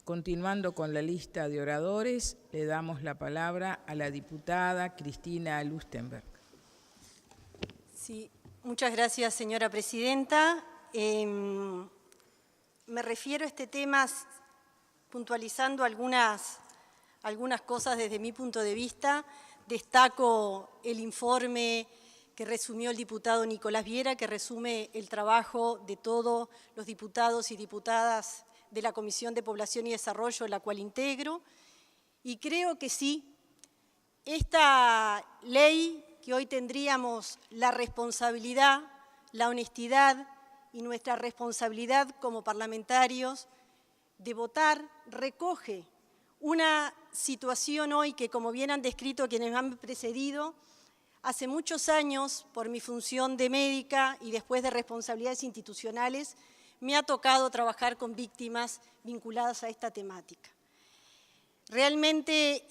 Continuando con la lista de oradores, le damos la palabra a la diputada Cristina Lustenberg. Sí, muchas gracias, señora presidenta. Me refiero a este tema puntualizando algunas cosas desde mi punto de vista. Destaco el informe que resumió el diputado Nicolás Viera, que resume el trabajo de todos los diputados y diputadas de la Comisión de Población y Desarrollo, la cual integro, y creo que sí, esta ley que hoy tendríamos la responsabilidad, la honestidad y nuestra responsabilidad como parlamentarios de votar, recoge una situación hoy que, como bien han descrito quienes me han precedido, hace muchos años, por mi función de médica y después de responsabilidades institucionales, me ha tocado trabajar con víctimas vinculadas a esta temática. Realmente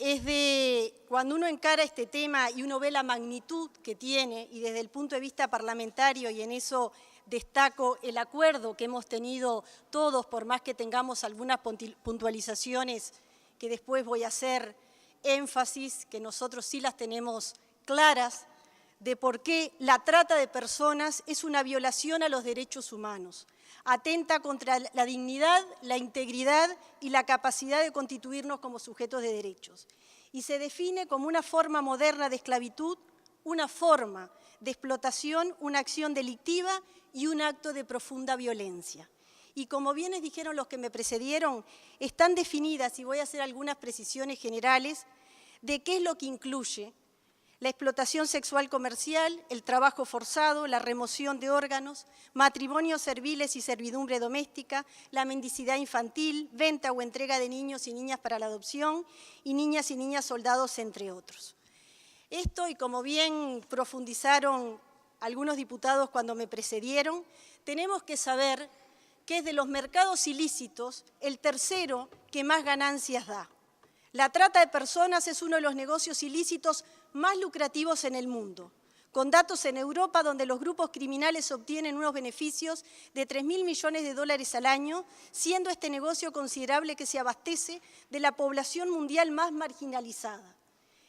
cuando uno encara este tema y uno ve la magnitud que tiene, y desde el punto de vista parlamentario, y en eso destaco el acuerdo que hemos tenido todos, por más que tengamos algunas puntualizaciones que después voy a hacer énfasis, que nosotros sí las tenemos claras, de por qué la trata de personas es una violación a los derechos humanos. Atenta contra la dignidad, la integridad y la capacidad de constituirnos como sujetos de derechos. Y se define como una forma moderna de esclavitud, una forma de explotación, una acción delictiva y un acto de profunda violencia. Y como bien les dijeron los que me precedieron, están definidas, y voy a hacer algunas precisiones generales, de qué es lo que incluye la explotación sexual comercial, el trabajo forzado, la remoción de órganos, matrimonios serviles y servidumbre doméstica, la mendicidad infantil, venta o entrega de niños y niñas para la adopción y niñas soldados, entre otros. Esto, y como bien profundizaron algunos diputados cuando me precedieron, tenemos que saber que es de los mercados ilícitos el tercero que más ganancias da. La trata de personas es uno de los negocios ilícitos más lucrativos en el mundo, con datos en Europa donde los grupos criminales obtienen unos beneficios de 3.000 millones de dólares al año, siendo este negocio considerable que se abastece de la población mundial más marginalizada.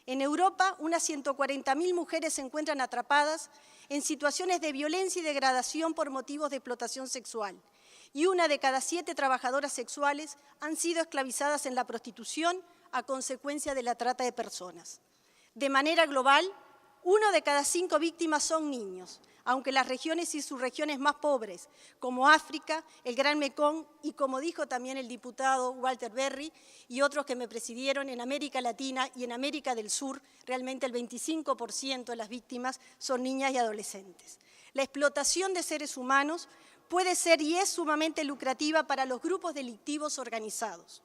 En Europa, unas 140.000 mujeres se encuentran atrapadas en situaciones de violencia y degradación por motivos de explotación sexual, y 1 de cada 7 trabajadoras sexuales han sido esclavizadas en la prostitución a consecuencia de la trata de personas. De manera global, 1 de cada 5 víctimas son niños, aunque las regiones y subregiones más pobres, como África, el Gran Mekong y, como dijo también el diputado Walter Berry y otros que me presidieron, en América Latina y en América del Sur, realmente el 25% de las víctimas son niñas y adolescentes. La explotación de seres humanos puede ser y es sumamente lucrativa para los grupos delictivos organizados.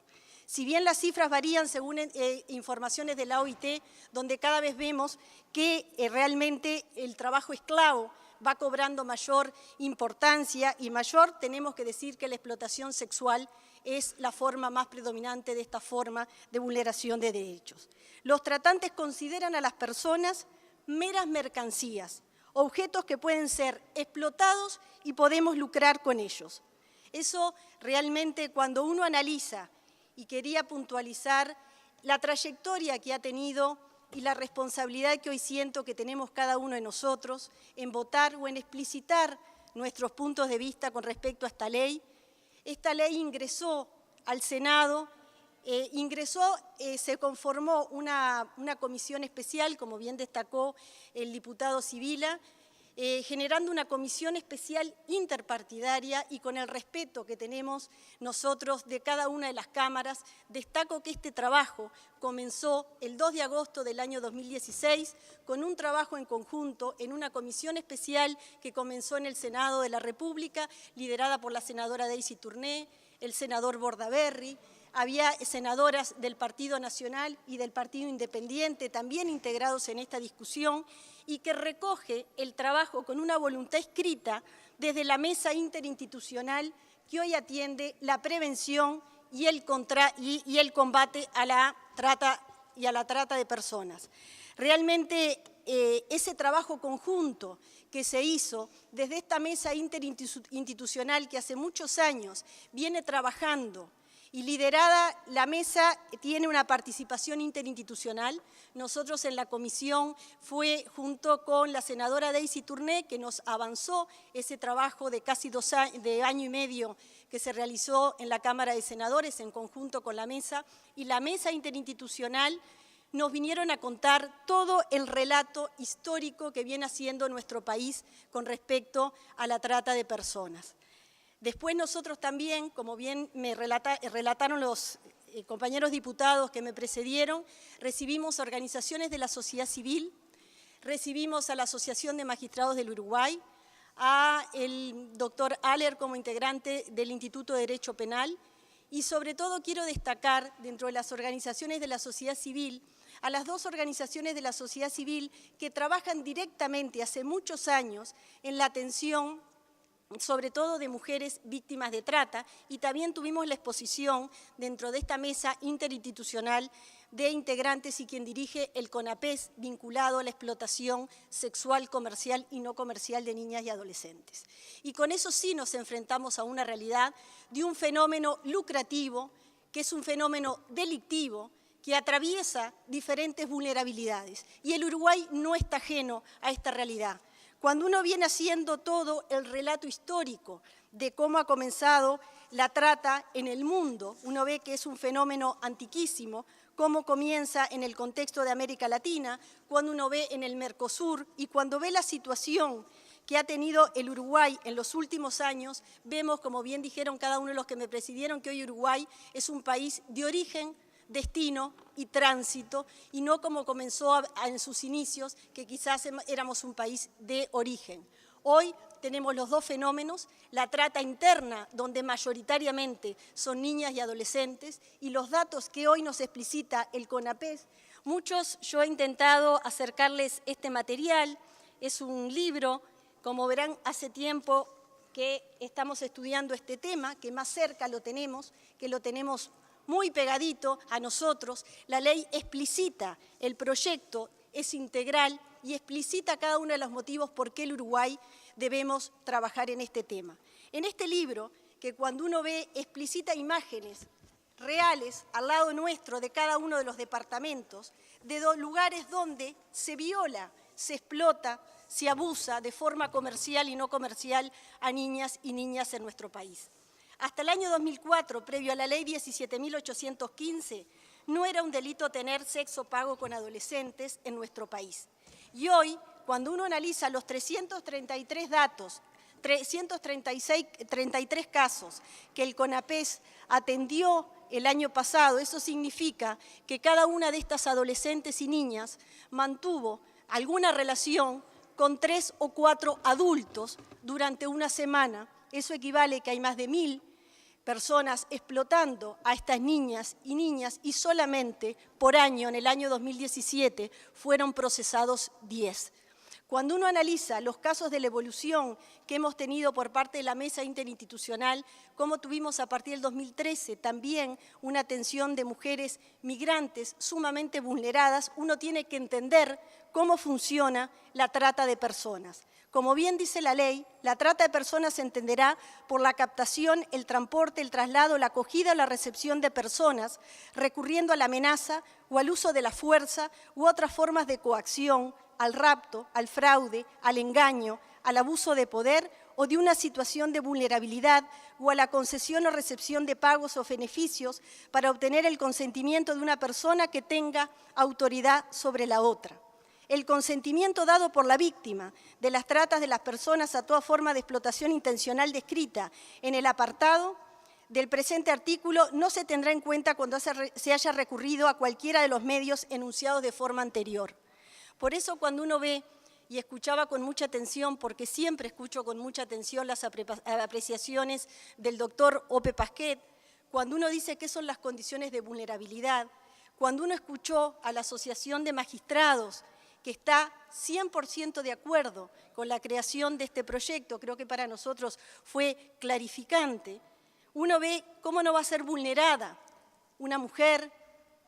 Si bien las cifras varían según informaciones de la OIT, donde cada vez vemos que realmente el trabajo esclavo va cobrando mayor importancia y mayor, tenemos que decir que la explotación sexual es la forma más predominante de esta forma de vulneración de derechos. Los tratantes consideran a las personas meras mercancías, objetos que pueden ser explotados y podemos lucrar con ellos. Eso realmente, cuando uno analiza, y quería puntualizar la trayectoria que ha tenido y la responsabilidad que hoy siento que tenemos cada uno de nosotros en votar o en explicitar nuestros puntos de vista con respecto a esta ley. Esta ley ingresó al Senado, se conformó una comisión especial, como bien destacó el diputado Sibila, generando una comisión especial interpartidaria, y con el respeto que tenemos nosotros de cada una de las cámaras, destaco que este trabajo comenzó el 2 de agosto del año 2016 con un trabajo en conjunto en una comisión especial que comenzó en el Senado de la República, liderada por la senadora Daisy Tourné, el senador Bordaberry. Había senadoras del Partido Nacional y del Partido Independiente también integrados en esta discusión, y que recoge el trabajo con una voluntad escrita desde la mesa interinstitucional que hoy atiende la prevención y el combate a la trata de personas. Realmente ese trabajo conjunto que se hizo desde esta mesa interinstitucional que hace muchos años viene trabajando Y liderada, la mesa tiene una participación interinstitucional. Nosotros en la comisión fue junto con la senadora Daisy Tourné que nos avanzó ese trabajo de casi de año y medio que se realizó en la Cámara de Senadores en conjunto con la mesa. Y la mesa interinstitucional nos vinieron a contar todo el relato histórico que viene haciendo nuestro país con respecto a la trata de personas. Después nosotros también, como bien me relataron los compañeros diputados que me precedieron, recibimos organizaciones de la sociedad civil, recibimos a la Asociación de Magistrados del Uruguay, a el doctor Aller como integrante del Instituto de Derecho Penal y sobre todo quiero destacar dentro de las organizaciones de la sociedad civil a las dos organizaciones de la sociedad civil que trabajan directamente hace muchos años en la atención sobre todo de mujeres víctimas de trata, y también tuvimos la exposición dentro de esta mesa interinstitucional de integrantes y quien dirige el CONAPES vinculado a la explotación sexual, comercial y no comercial de niñas y adolescentes. Y con eso sí nos enfrentamos a una realidad de un fenómeno lucrativo, que es un fenómeno delictivo, que atraviesa diferentes vulnerabilidades. Y el Uruguay no está ajeno a esta realidad. Cuando uno viene haciendo todo el relato histórico de cómo ha comenzado la trata en el mundo, uno ve que es un fenómeno antiquísimo, cómo comienza en el contexto de América Latina, cuando uno ve en el Mercosur y cuando ve la situación que ha tenido el Uruguay en los últimos años, vemos, como bien dijeron cada uno de los que me presidieron, que hoy Uruguay es un país de origen, destino y tránsito, y no como comenzó en sus inicios, que quizás éramos un país de origen. Hoy tenemos los dos fenómenos, la trata interna, donde mayoritariamente son niñas y adolescentes, y los datos que hoy nos explicita el CONAPES. Muchos, yo he intentado acercarles este material, es un libro, como verán, hace tiempo que estamos estudiando este tema, que más cerca lo tenemos, que lo tenemos muy pegadito a nosotros. La ley explicita, el proyecto es integral y explicita cada uno de los motivos por qué el Uruguay debemos trabajar en este tema. En este libro, que cuando uno ve, explicita imágenes reales al lado nuestro de cada uno de los departamentos, de lugares donde se viola, se explota, se abusa de forma comercial y no comercial a niñas y niñas en nuestro país. Hasta el año 2004, previo a la ley 17.815, no era un delito tener sexo pago con adolescentes en nuestro país. Y hoy, cuando uno analiza los 333 datos, 333 casos que el CONAPES atendió el año pasado, eso significa que cada una de estas adolescentes y niñas mantuvo alguna relación con 3 o 4 adultos durante una semana. Eso equivale a que hay más de 1000 personas explotando a estas niñas y solamente por año, en el año 2017, fueron procesados 10. Cuando uno analiza los casos de la evolución que hemos tenido por parte de la mesa interinstitucional, como tuvimos a partir del 2013 también una atención de mujeres migrantes sumamente vulneradas, uno tiene que entender cómo funciona la trata de personas. Como bien dice la ley, la trata de personas se entenderá por la captación, el transporte, el traslado, la acogida o la recepción de personas, recurriendo a la amenaza o al uso de la fuerza u otras formas de coacción, al rapto, al fraude, al engaño, al abuso de poder o de una situación de vulnerabilidad o a la concesión o recepción de pagos o beneficios para obtener el consentimiento de una persona que tenga autoridad sobre la otra. El consentimiento dado por la víctima de las tratas de las personas a toda forma de explotación intencional descrita en el apartado del presente artículo no se tendrá en cuenta cuando se haya recurrido a cualquiera de los medios enunciados de forma anterior. Por eso cuando uno ve, y escuchaba con mucha atención, porque siempre escucho con mucha atención las apreciaciones del doctor Ope Pasquet, cuando uno dice qué son las condiciones de vulnerabilidad, cuando uno escuchó a la Asociación de Magistrados, que está 100% de acuerdo con la creación de este proyecto, creo que para nosotros fue clarificante, uno ve cómo no va a ser vulnerada una mujer,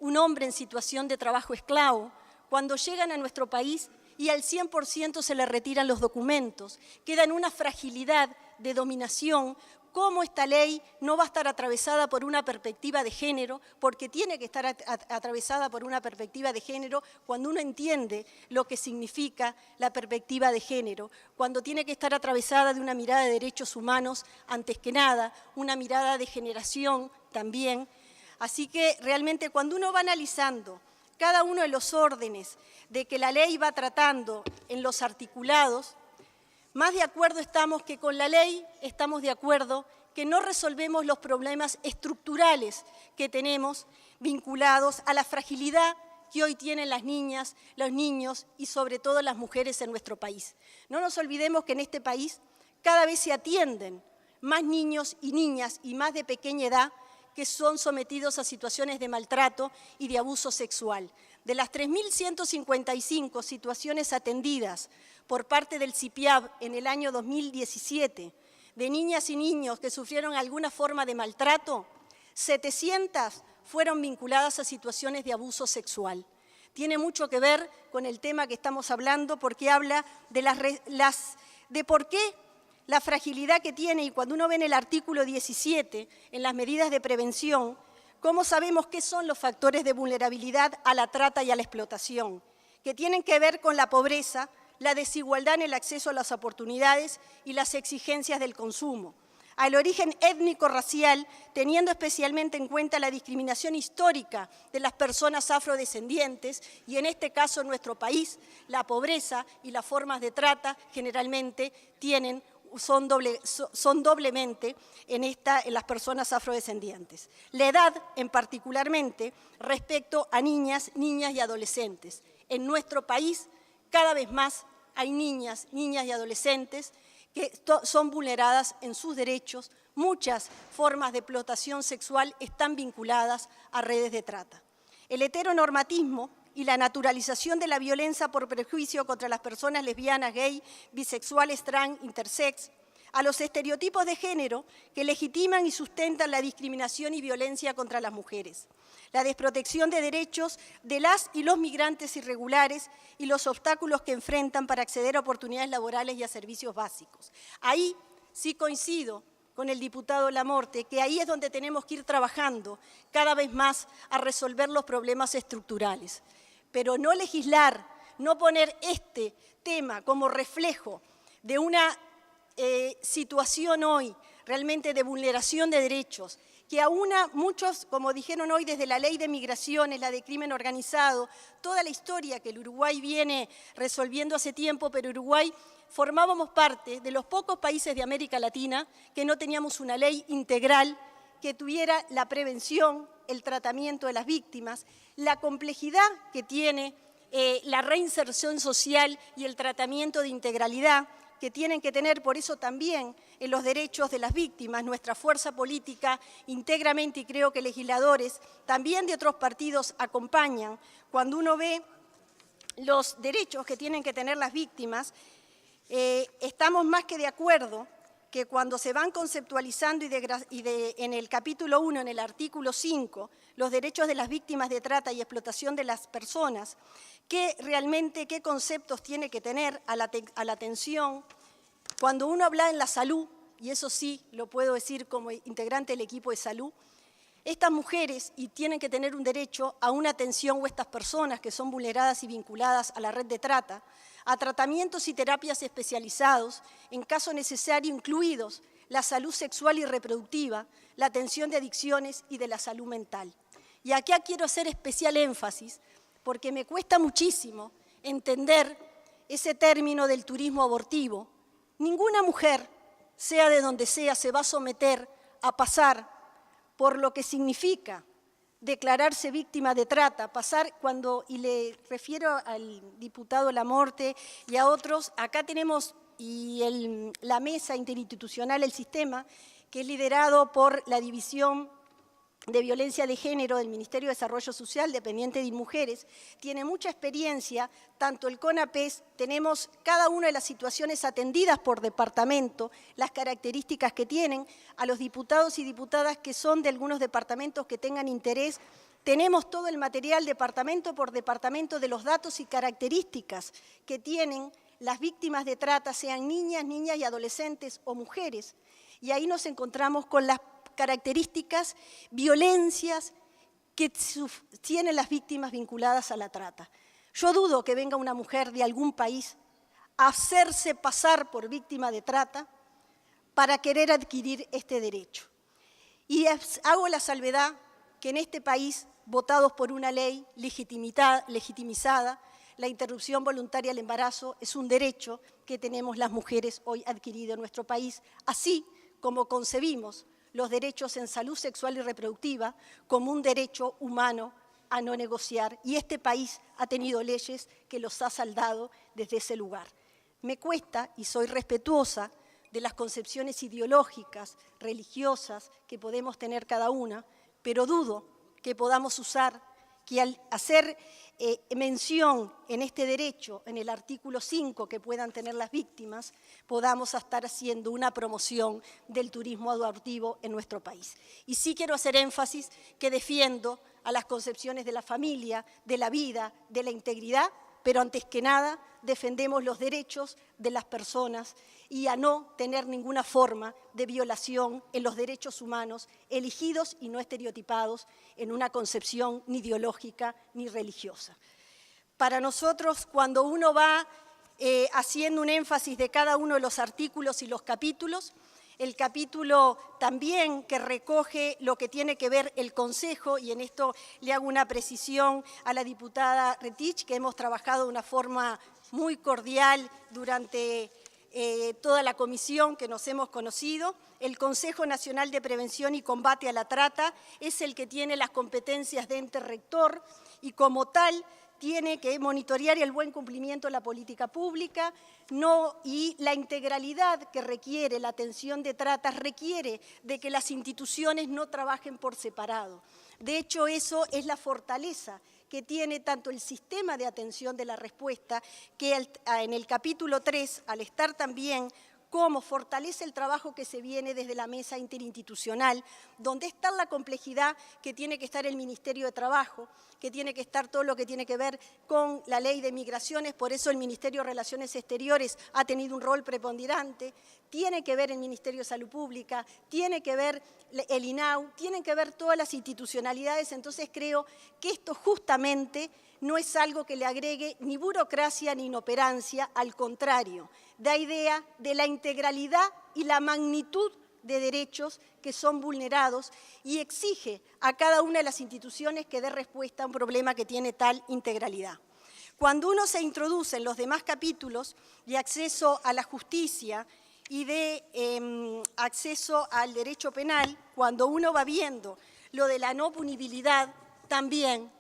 un hombre en situación de trabajo esclavo, cuando llegan a nuestro país y al 100% se le retiran los documentos, queda en una fragilidad de dominación cómo esta ley no va a estar atravesada por una perspectiva de género, porque tiene que estar atravesada por una perspectiva de género cuando uno entiende lo que significa la perspectiva de género, cuando tiene que estar atravesada de una mirada de derechos humanos, antes que nada, una mirada de generación también. Así que realmente cuando uno va analizando cada uno de los órdenes de que la ley va tratando en los articulados, más de acuerdo estamos que con la ley estamos de acuerdo que no resolvemos los problemas estructurales que tenemos vinculados a la fragilidad que hoy tienen las niñas, los niños y sobre todo las mujeres en nuestro país. No nos olvidemos que en este país cada vez se atienden más niños y niñas y más de pequeña edad que son sometidos a situaciones de maltrato y de abuso sexual. De las 3.155 situaciones atendidas por parte del CIPIAB en el año 2017, de niñas y niños que sufrieron alguna forma de maltrato, 700 fueron vinculadas a situaciones de abuso sexual. Tiene mucho que ver con el tema que estamos hablando porque habla de por qué la fragilidad que tiene, y cuando uno ve en el artículo 17, en las medidas de prevención, cómo sabemos qué son los factores de vulnerabilidad a la trata y a la explotación, que tienen que ver con la pobreza, la desigualdad en el acceso a las oportunidades y las exigencias del consumo, al origen étnico-racial, teniendo especialmente en cuenta la discriminación histórica de las personas afrodescendientes y en este caso en nuestro país, la pobreza y las formas de trata generalmente son doblemente en las personas afrodescendientes. La edad, en particularmente, respecto a niñas y adolescentes. En nuestro país, cada vez más hay niñas y adolescentes que son vulneradas en sus derechos. Muchas formas de explotación sexual están vinculadas a redes de trata. El heteronormatismo y la naturalización de la violencia por prejuicio contra las personas lesbianas, gay, bisexuales, trans, intersex, a los estereotipos de género que legitiman y sustentan la discriminación y violencia contra las mujeres, la desprotección de derechos de las y los migrantes irregulares y los obstáculos que enfrentan para acceder a oportunidades laborales y a servicios básicos. Ahí sí coincido con el diputado Lamorte, que ahí es donde tenemos que ir trabajando cada vez más a resolver los problemas estructurales. Pero no legislar, no poner este tema como reflejo de una situación hoy realmente de vulneración de derechos, que aúna muchos, como dijeron hoy, desde la ley de migraciones, la de crimen organizado, toda la historia que el Uruguay viene resolviendo hace tiempo, pero Uruguay formábamos parte de los pocos países de América Latina que no teníamos una ley integral que tuviera la prevención, el tratamiento de las víctimas, la complejidad que tiene la reinserción social y el tratamiento de integralidad que tienen que tener, por eso también en los derechos de las víctimas, nuestra fuerza política íntegramente, y creo que legisladores también de otros partidos acompañan, cuando uno ve los derechos que tienen que tener las víctimas, estamos más que de acuerdo que cuando se van conceptualizando en el capítulo 1, en el artículo 5, los derechos de las víctimas de trata y explotación de las personas, que realmente qué conceptos tiene que tener a la atención. Cuando uno habla en la salud, y eso sí lo puedo decir como integrante del equipo de salud, estas mujeres tienen que tener un derecho a una atención, o estas personas que son vulneradas y vinculadas a la red de trata, a tratamientos y terapias especializados, en caso necesario incluidos la salud sexual y reproductiva, la atención de adicciones y de la salud mental. Y aquí quiero hacer especial énfasis, porque me cuesta muchísimo entender ese término del turismo abortivo. Ninguna mujer, sea de donde sea, se va a someter a pasar por lo que significa declararse víctima de trata, y le refiero al diputado Lamorte y a otros, acá tenemos la mesa interinstitucional, el sistema, que es liderado por la División de Violencia de Género del Ministerio de Desarrollo Social, dependiente de Mujeres, tiene mucha experiencia, tanto el CONAPES, tenemos cada una de las situaciones atendidas por departamento, las características que tienen, a los diputados y diputadas que son de algunos departamentos que tengan interés, tenemos todo el material departamento por departamento de los datos y características que tienen las víctimas de trata, sean niñas y adolescentes o mujeres. Y ahí nos encontramos con las características, violencias que tienen las víctimas vinculadas a la trata. Yo dudo que venga una mujer de algún país a hacerse pasar por víctima de trata para querer adquirir este derecho. Y hago la salvedad que en este país, votados por una ley legitimizada, la interrupción voluntaria del embarazo es un derecho que tenemos las mujeres hoy adquirido en nuestro país, así como concebimos los derechos en salud sexual y reproductiva como un derecho humano a no negociar, y este país ha tenido leyes que los ha saldado desde ese lugar. Me cuesta, y soy respetuosa de las concepciones ideológicas, religiosas que podemos tener cada una, pero dudo que podamos usar, que al hacer mención en este derecho, en el artículo 5 que puedan tener las víctimas, podamos estar haciendo una promoción del turismo adoptivo en nuestro país. Y sí quiero hacer énfasis que defiendo a las concepciones de la familia, de la vida, de la integridad, pero antes que nada defendemos los derechos de las personas y a no tener ninguna forma de violación en los derechos humanos elegidos y no estereotipados en una concepción ni ideológica ni religiosa. Para nosotros, cuando uno va haciendo un énfasis de cada uno de los artículos y los capítulos, el capítulo también que recoge lo que tiene que ver el Consejo, y en esto le hago una precisión a la diputada Retich, que hemos trabajado de una forma muy cordial durante toda la comisión que nos hemos conocido. El Consejo Nacional de Prevención y Combate a la Trata es el que tiene las competencias de ente rector y como tal tiene que monitorear el buen cumplimiento de la política pública y la integralidad que requiere la atención de tratas requiere de que las instituciones no trabajen por separado. De hecho, eso es la fortaleza que tiene tanto el sistema de atención de la respuesta, que en el capítulo 3, al estar también cómo fortalece el trabajo que se viene desde la mesa interinstitucional, donde está la complejidad que tiene que estar el Ministerio de Trabajo, que tiene que estar todo lo que tiene que ver con la ley de migraciones, por eso el Ministerio de Relaciones Exteriores ha tenido un rol preponderante, tiene que ver el Ministerio de Salud Pública, tiene que ver el INAU, tienen que ver todas las institucionalidades, entonces creo que esto justamente no es algo que le agregue ni burocracia ni inoperancia, al contrario, da idea de la integralidad y la magnitud de derechos que son vulnerados y exige a cada una de las instituciones que dé respuesta a un problema que tiene tal integralidad. Cuando uno se introduce en los demás capítulos de acceso a la justicia y de acceso al derecho penal, cuando uno va viendo lo de la no punibilidad también,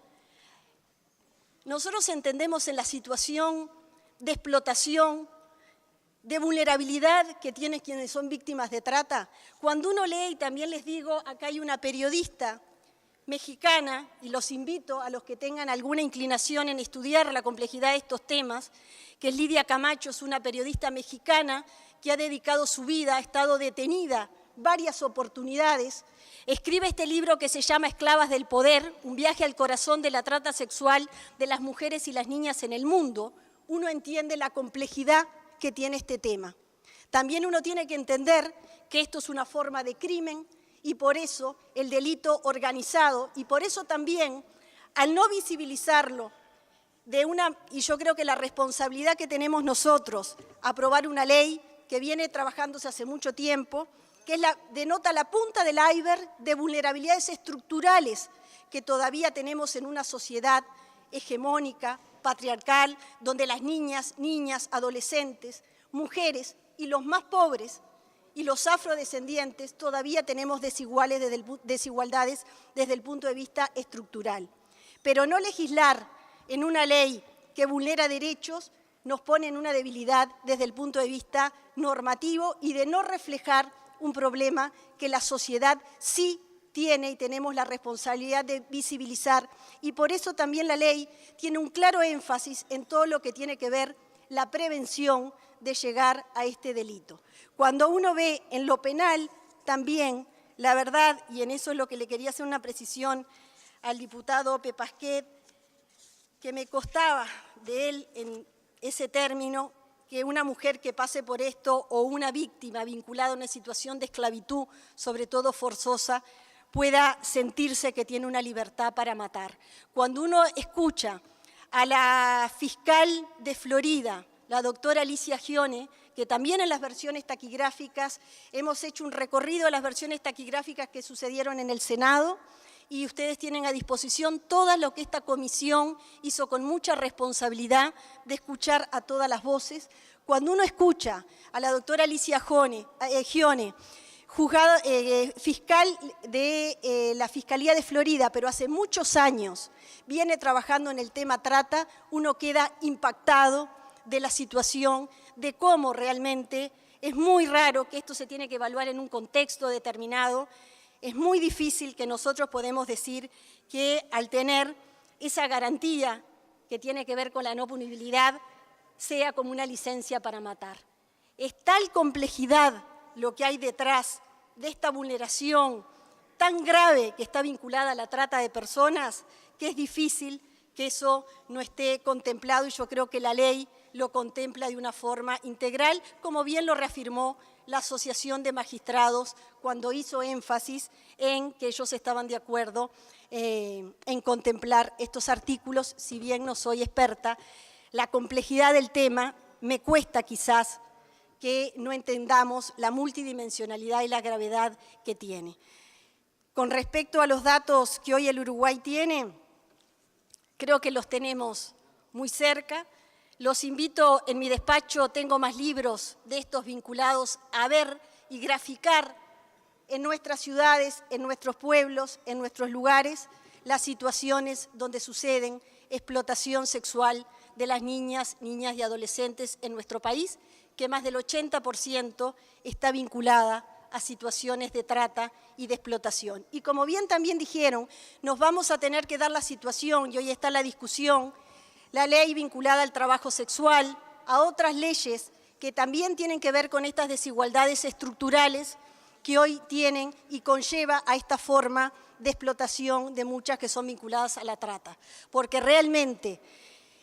nosotros entendemos en la situación de explotación, de vulnerabilidad que tienen quienes son víctimas de trata. Cuando uno lee, y también les digo, acá hay una periodista mexicana, y los invito a los que tengan alguna inclinación en estudiar la complejidad de estos temas, que es Lidia Camacho, es una periodista mexicana que ha dedicado su vida, ha estado detenida varias oportunidades. Escribe este libro que se llama Esclavas del Poder, un viaje al corazón de la trata sexual de las mujeres y las niñas en el mundo. Uno entiende la complejidad que tiene este tema. También uno tiene que entender que esto es una forma de crimen y por eso el delito organizado y por eso también al no visibilizarlo y yo creo que la responsabilidad que tenemos nosotros aprobar una ley que viene trabajándose hace mucho tiempo, que denota la punta del iceberg de vulnerabilidades estructurales que todavía tenemos en una sociedad hegemónica, patriarcal, donde las niñas, adolescentes, mujeres y los más pobres y los afrodescendientes todavía tenemos desigualdades desde el punto de vista estructural. Pero no legislar en una ley que vulnera derechos nos pone en una debilidad desde el punto de vista normativo y de no reflejar un problema que la sociedad sí tiene y tenemos la responsabilidad de visibilizar. Y por eso también la ley tiene un claro énfasis en todo lo que tiene que ver la prevención de llegar a este delito. Cuando uno ve en lo penal también, la verdad, y en eso es lo que le quería hacer una precisión al diputado Pepasquet, que me costaba de él en ese término, que una mujer que pase por esto o una víctima vinculada a una situación de esclavitud, sobre todo forzosa, pueda sentirse que tiene una libertad para matar. Cuando uno escucha a la fiscal de Florida, la doctora Alicia Gione, que también en las versiones taquigráficas hemos hecho un recorrido de las versiones taquigráficas que sucedieron en el Senado, y ustedes tienen a disposición todo lo que esta comisión hizo con mucha responsabilidad de escuchar a todas las voces. Cuando uno escucha a la doctora Alicia Gione, fiscal de la Fiscalía de Florida, pero hace muchos años viene trabajando en el tema trata, uno queda impactado de la situación, de cómo realmente es muy raro que esto se tiene que evaluar en un contexto determinado. Es muy difícil que nosotros podemos decir que al tener esa garantía que tiene que ver con la no punibilidad, sea como una licencia para matar. Es tal complejidad lo que hay detrás de esta vulneración tan grave que está vinculada a la trata de personas, que es difícil que eso no esté contemplado, y yo creo que la ley lo contempla de una forma integral, como bien lo reafirmó la Asociación de Magistrados cuando hizo énfasis en que ellos estaban de acuerdo en contemplar estos artículos. Si bien no soy experta, la complejidad del tema me cuesta quizás que no entendamos la multidimensionalidad y la gravedad que tiene. Con respecto a los datos que hoy el Uruguay tiene, creo que los tenemos muy cerca. Los invito, en mi despacho tengo más libros de estos vinculados a ver y graficar en nuestras ciudades, en nuestros pueblos, en nuestros lugares, las situaciones donde suceden explotación sexual de las niñas y adolescentes en nuestro país, que más del 80% está vinculada a situaciones de trata y de explotación. Y como bien también dijeron, nos vamos a tener que dar la situación, y hoy está la discusión, la ley vinculada al trabajo sexual, a otras leyes que también tienen que ver con estas desigualdades estructurales que hoy tienen y conlleva a esta forma de explotación de muchas que son vinculadas a la trata. Porque realmente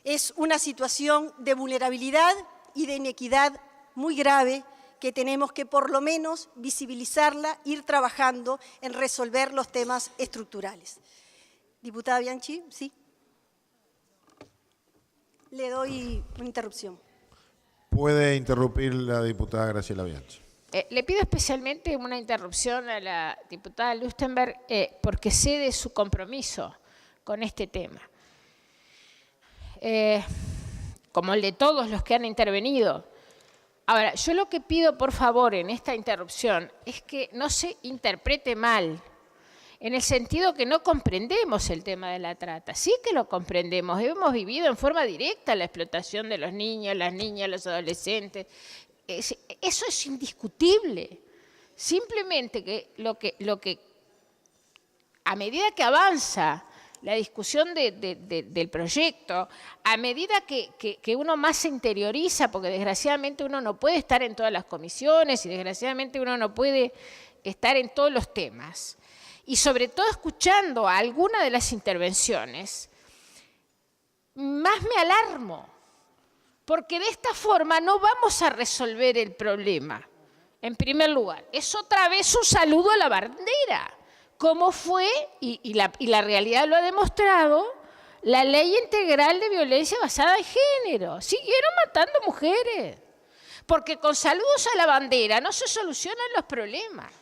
es una situación de vulnerabilidad y de inequidad muy grave que tenemos que por lo menos visibilizarla, ir trabajando en resolver los temas estructurales. Diputada Bianchi, sí. Le doy una interrupción. Puede interrumpir la diputada Graciela Bianchi. Le pido especialmente una interrupción a la diputada Lustenberg porque sé de su compromiso con este tema, como el de todos los que han intervenido. Ahora, yo lo que pido, por favor, en esta interrupción es que no se interprete mal, en el sentido que no comprendemos el tema de la trata. Sí que lo comprendemos, hemos vivido en forma directa la explotación de los niños, las niñas, los adolescentes. Eso es indiscutible. Simplemente que lo que a medida que avanza la discusión del proyecto, a medida que uno más se interioriza, porque desgraciadamente uno no puede estar en todas las comisiones y desgraciadamente uno no puede estar en todos los temas, y sobre todo escuchando a alguna de las intervenciones, más me alarmo, porque de esta forma no vamos a resolver el problema. En primer lugar, es otra vez un saludo a la bandera, como fue, y la realidad lo ha demostrado, la Ley Integral de Violencia Basada en Género. Siguieron matando mujeres, porque con saludos a la bandera no se solucionan los problemas.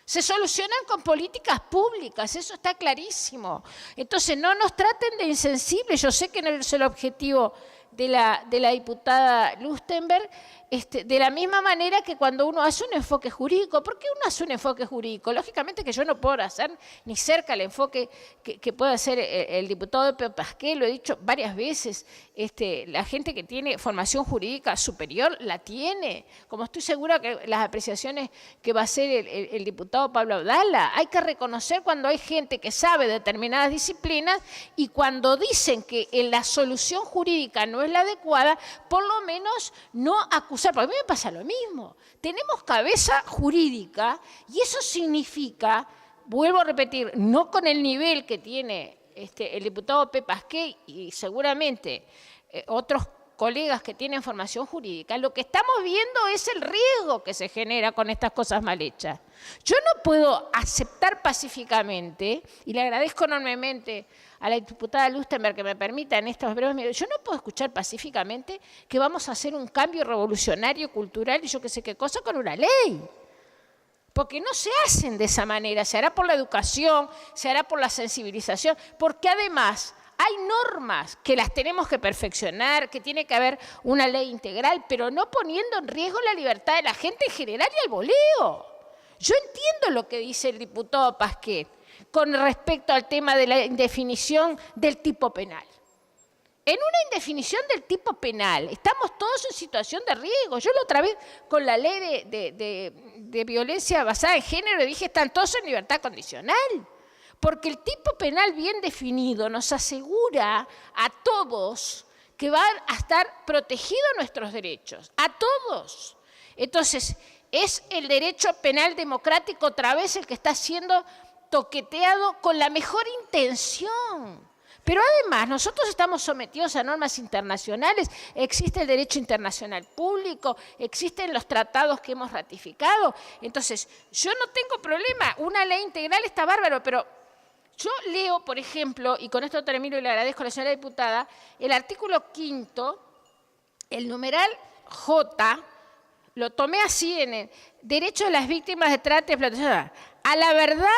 Se solucionan con políticas públicas, eso está clarísimo. Entonces, no nos traten de insensibles. Yo sé que no es el objetivo de la diputada Lustenberg, de la misma manera que cuando uno hace un enfoque jurídico. ¿Por qué uno hace un enfoque jurídico? Lógicamente que yo no puedo hacer ni cerca el enfoque que puede hacer el diputado Pepe Pasqué, lo he dicho varias veces. La gente que tiene formación jurídica superior la tiene, como estoy segura que las apreciaciones que va a hacer el diputado Pablo Abdala. Hay que reconocer cuando hay gente que sabe determinadas disciplinas y cuando dicen que la solución jurídica no es la adecuada, por lo menos no acusar, porque a mí me pasa lo mismo. Tenemos cabeza jurídica y eso significa, vuelvo a repetir, no con el nivel que tiene el diputado Pepe Pasqué y seguramente otros colegas que tienen formación jurídica, lo que estamos viendo es el riesgo que se genera con estas cosas mal hechas. Yo no puedo aceptar pacíficamente, y le agradezco enormemente a la diputada Lustenberg que me permita en estos breves minutos, yo no puedo escuchar pacíficamente que vamos a hacer un cambio revolucionario, cultural y yo qué sé qué cosa con una ley. Porque no se hacen de esa manera, se hará por la educación, se hará por la sensibilización, porque además hay normas que las tenemos que perfeccionar, que tiene que haber una ley integral, pero no poniendo en riesgo la libertad de la gente en general y el boleo. Yo entiendo lo que dice el diputado Pasquet con respecto al tema de la indefinición del tipo penal. En una indefinición del tipo penal, estamos todos en situación de riesgo. Yo la otra vez, con la ley de violencia basada en género, dije, están todos en libertad condicional. Porque el tipo penal bien definido nos asegura a todos que van a estar protegidos nuestros derechos, a todos. Entonces, es el derecho penal democrático otra vez el que está siendo toqueteado con la mejor intención. Pero además, nosotros estamos sometidos a normas internacionales, existe el derecho internacional público, existen los tratados que hemos ratificado. Entonces, yo no tengo problema, una ley integral está bárbaro, pero yo leo, por ejemplo, y con esto termino y le agradezco a la señora diputada, el artículo 5º, el numeral J, lo tomé así en el derecho de las víctimas de trata y explotación, a la verdad,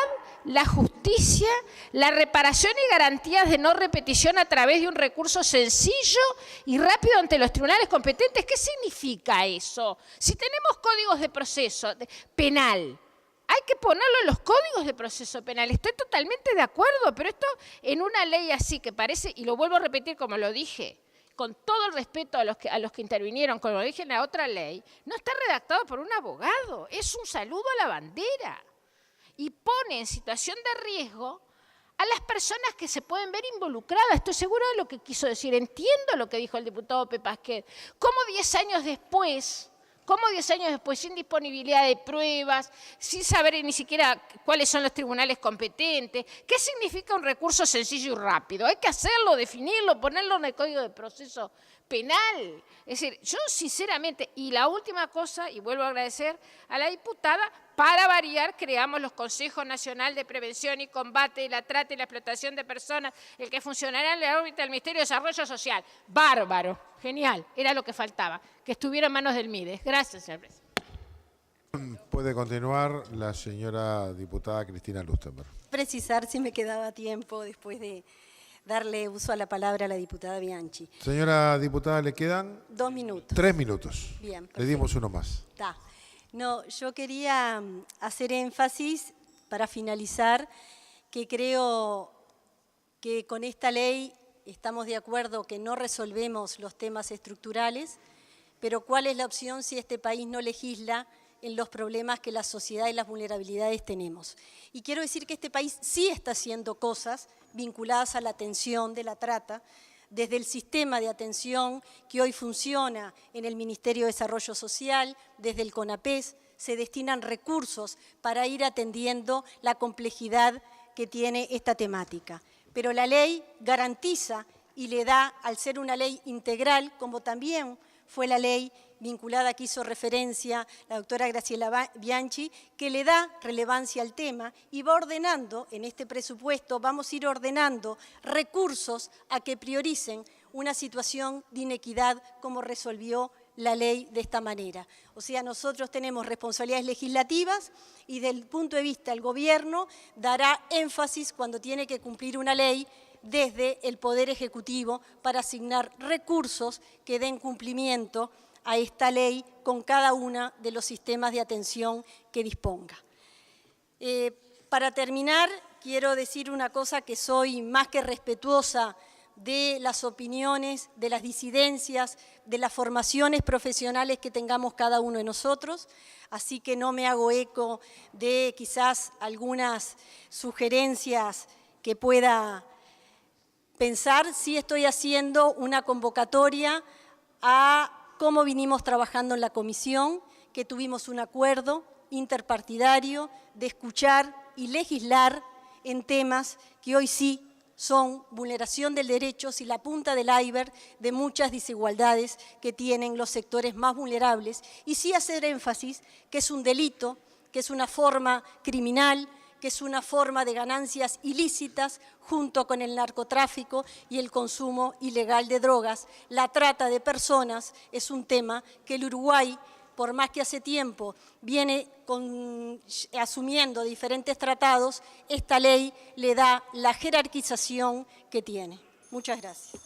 la justicia, la reparación y garantías de no repetición a través de un recurso sencillo y rápido ante los tribunales competentes. ¿Qué significa eso? Si tenemos códigos de proceso penal, hay que ponerlo en los códigos de proceso penal. Estoy totalmente de acuerdo, pero esto en una ley así que parece, y lo vuelvo a repetir como lo dije, con todo el respeto a los que intervinieron, como lo dije en la otra ley, no está redactado por un abogado, es un saludo a la bandera. Y pone en situación de riesgo a las personas que se pueden ver involucradas. Estoy segura de lo que quiso decir, entiendo lo que dijo el diputado Pasquet. ¿Cómo 10 años después, sin disponibilidad de pruebas, sin saber ni siquiera cuáles son los tribunales competentes, qué significa un recurso sencillo y rápido? Hay que hacerlo, definirlo, ponerlo en el Código de Proceso Penal. Es decir, yo sinceramente, y la última cosa, y vuelvo a agradecer a la diputada, para variar, creamos los Consejos Nacional de Prevención y Combate de la Trata y la Explotación de Personas, el que funcionará en la órbita del Ministerio de Desarrollo Social. Bárbaro, genial, era lo que faltaba, que estuviera en manos del MIDES. Gracias, señor presidente. Puede continuar la señora diputada Cristina Lustenberg. Precisar si me quedaba tiempo después de darle uso a la palabra a la diputada Bianchi. Señora diputada, le quedan 2 minutos. 3 minutos. Bien, perfecto. Le dimos uno más. Está. No, yo quería hacer énfasis para finalizar que creo que con esta ley estamos de acuerdo que no resolvemos los temas estructurales, pero ¿cuál es la opción si este país no legisla en los problemas que la sociedad y las vulnerabilidades tenemos? Y quiero decir que este país sí está haciendo cosas vinculadas a la atención de la trata, desde el sistema de atención que hoy funciona en el Ministerio de Desarrollo Social, desde el CONAPES, se destinan recursos para ir atendiendo la complejidad que tiene esta temática. Pero la ley garantiza y le da, al ser una ley integral, como también fue la ley vinculada que hizo referencia la doctora Graciela Bianchi, que le da relevancia al tema y va ordenando, en este presupuesto vamos a ir ordenando recursos a que prioricen una situación de inequidad como resolvió la ley de esta manera. O sea, nosotros tenemos responsabilidades legislativas y desde el punto de vista del gobierno dará énfasis cuando tiene que cumplir una ley desde el Poder Ejecutivo para asignar recursos que den cumplimiento a esta ley con cada uno de los sistemas de atención que disponga. Para terminar, quiero decir una cosa, que soy más que respetuosa de las opiniones, de las disidencias, de las formaciones profesionales que tengamos cada uno de nosotros, así que no me hago eco de quizás algunas sugerencias que pueda pensar. Sí estoy haciendo una convocatoria a cómo vinimos trabajando en la comisión, que tuvimos un acuerdo interpartidario de escuchar y legislar en temas que hoy sí son vulneración de derechos y la punta del iceberg de muchas desigualdades que tienen los sectores más vulnerables. Y sí hacer énfasis que es un delito, que es una forma criminal, que es una forma de ganancias ilícitas junto con el narcotráfico y el consumo ilegal de drogas. La trata de personas es un tema que el Uruguay, por más que hace tiempo viene asumiendo diferentes tratados, esta ley le da la jerarquización que tiene. Muchas gracias.